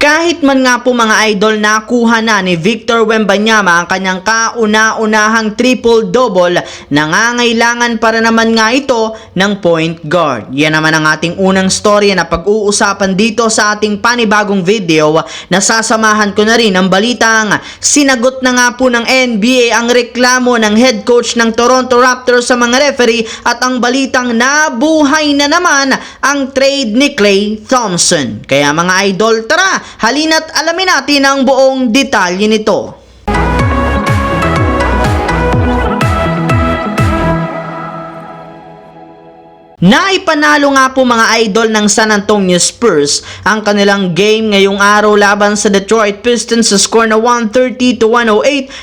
Kahit man nga po mga idol, nakuha na ni Victor Wembanyama ang kanyang kauna-unahang triple-double, nangangailangan para naman nga ito ng point guard. Yan naman ang ating unang story na pag-uusapan dito sa ating panibagong video, na sasamahan ko na rin ang balitang sinagot na nga po ng NBA ang reklamo ng head coach ng Toronto Raptors sa mga referee, at ang balitang nabuhay na naman ang trade ni Klay Thompson. Kaya mga idol, tara! Halina't alamin natin ang buong detalye nito. Naipanalo nga po mga idol ng San Antonio Spurs ang kanilang game ngayong araw laban sa Detroit Pistons sa score na 130-108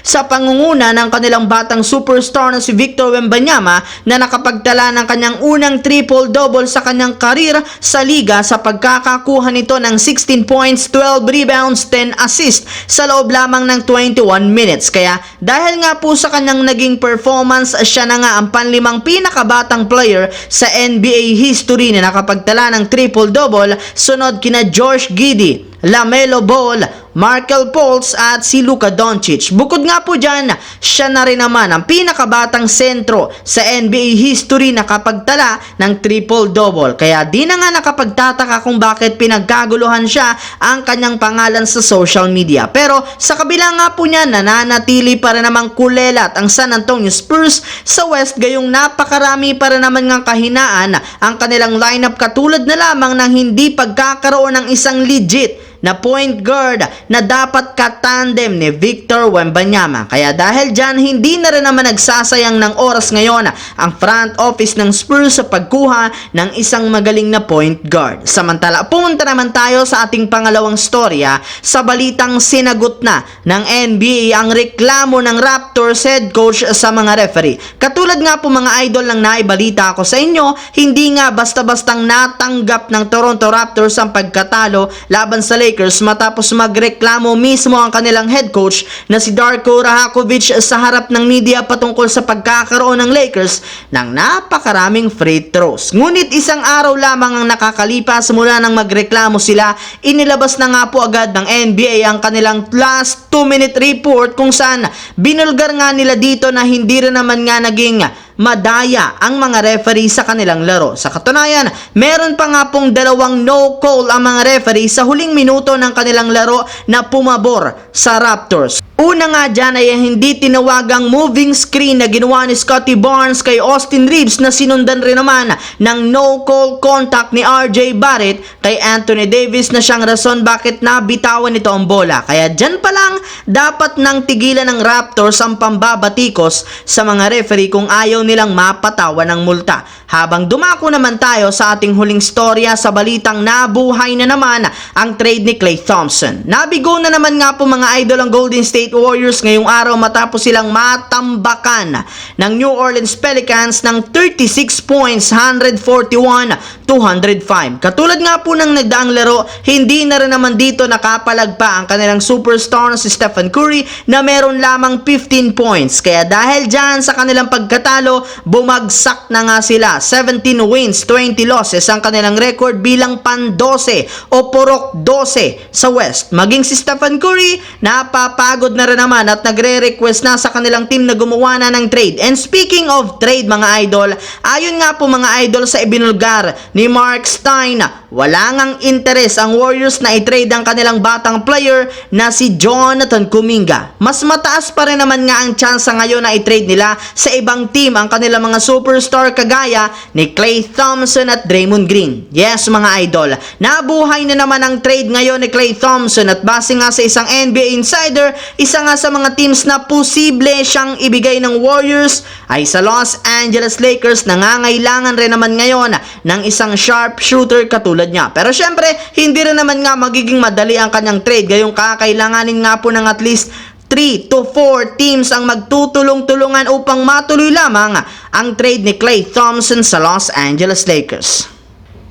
sa pangunguna ng kanilang batang superstar na si Victor Wembanyama, na nakapagtala ng kanyang unang triple-double sa kanyang karir sa liga sa pagkakakuha nito ng 16 points, 12 rebounds, 10 assists sa loob lamang ng 21 minutes. Kaya dahil nga po sa kanyang naging performance, siya na nga ang panlimang pinakabatang player sa NBA history na nakapagtala ng triple-double, sunod kina Josh Giddey, LaMelo Ball, Markelle Fultz at si Luka Doncic. Bukod nga po dyan, siya na rin naman ang pinakabatang sentro sa NBA history na nakapagtala ng triple-double. Kaya di na nga nakapagtataka kung bakit pinagkaguluhan siya ang kanyang pangalan sa social media. Pero sa kabila nga po niya, nananatili para namang kulelat ang San Antonio Spurs sa West, gayong napakarami para naman ng kahinaan ang kanilang lineup, katulad na lamang ng hindi pagkakaroon ng isang legit na point guard na dapat katandem ni Victor Wembanyama. Kaya dahil dyan, hindi na rin naman nagsasayang ng oras ngayon ang front office ng Spurs sa pagkuha ng isang magaling na point guard. Samantala, pumunta naman tayo sa ating pangalawang storya sa balitang sinagot na ng NBA ang reklamo ng Raptors head coach sa mga referee. Katulad nga po mga idol ng naibalita ako sa inyo, hindi nga basta-bastang natanggap ng Toronto Raptors ang pagkatalo laban sa Lakers matapos magreklamo mismo ang kanilang head coach na si Darko Rajakovic sa harap ng media patungkol sa pagkakaroon ng Lakers ng napakaraming free throws. Ngunit isang araw lamang ang nakakalipas mula nang magreklamo sila, inilabas na nga po agad ng NBA ang kanilang last 2-minute report, kung saan binulgar nga nila dito na hindi rin naman nga naging madaya ang mga referee sa kanilang laro. Sa katunayan, meron pa nga pong dalawang no call ang mga referee sa huling minuto ng kanilang laro na pumabor sa Raptors. Una nga dyan ay hindi tinawagang moving screen na ginawa ni Scottie Barnes kay Austin Reeves, na sinundan rin naman ng no call contact ni RJ Barrett kay Anthony Davis, na siyang rason bakit nabitawan nito ang bola. Kaya dyan pa lang dapat nang tigilan ng Raptors ang pambabatikos sa mga referee kung ayaw nilang mapatawan ng multa. Habang dumako naman tayo sa ating huling storya sa balitang nabuhay na naman ang trade ni Klay Thompson. Nabigo na naman nga po mga idol ang Golden State Warriors ngayong araw matapos silang matambakan ng New Orleans Pelicans ng 36 points, 141-105. Katulad nga po ng nagdaang laro, hindi na rin naman dito nakapalagpa ang kanilang superstar na si Stephen Curry na meron lamang 15 points. Kaya dahil dyan sa kanilang pagkatalo, bumagsak na nga sila. 17 wins, 20 losses ang kanilang record bilang pan-12 o purok 12 sa West. Maging si Stephen Curry, napapagod na rin naman at nagre-request na sa kanilang team na gumawa na ng trade. And speaking of trade mga idol, ayon nga po mga idol sa ibinulgar ni Mark Stein, wala ngang interes ang Warriors na i-trade ang kanilang batang player na si Jonathan Kuminga. Mas mataas pa rin naman nga ang tsansa ngayon na i-trade nila sa ibang team ang kanilang mga superstar kagaya ni Klay Thompson at Draymond Green. Yes mga idol, nabuhay na naman ang trade ngayon ni Klay Thompson, at base nga sa isang NBA insider, isa nga sa mga teams na posible siyang ibigay ng Warriors ay sa Los Angeles Lakers. Nangangailangan rin naman ngayon ng isang sharp shooter katulad niya. Pero syempre, hindi rin naman nga magiging madali ang kanyang trade, gayong kakailanganin nga po ng at least 3 to 4 teams ang magtutulong-tulungan upang matuloy lamang ang trade ni Klay Thompson sa Los Angeles Lakers.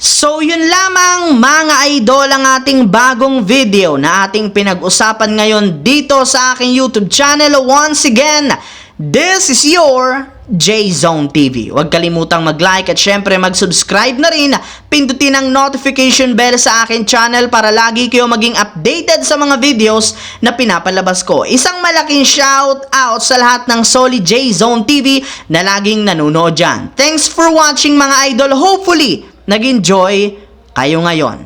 So yun lamang mga idol ang ating bagong video na ating pinag-usapan ngayon dito sa aking YouTube channel. Once again, this is your J-Zone TV. Huwag kalimutang mag-like at syempre mag-subscribe na rin. Pindutin ang notification bell sa akin channel para lagi kayo maging updated sa mga videos na pinapalabas ko. Isang malaking shout out sa lahat ng Solid J-Zone TV na laging nanonood dyan. Thanks for watching mga idol. Hopefully, nag-enjoy kayo ngayon.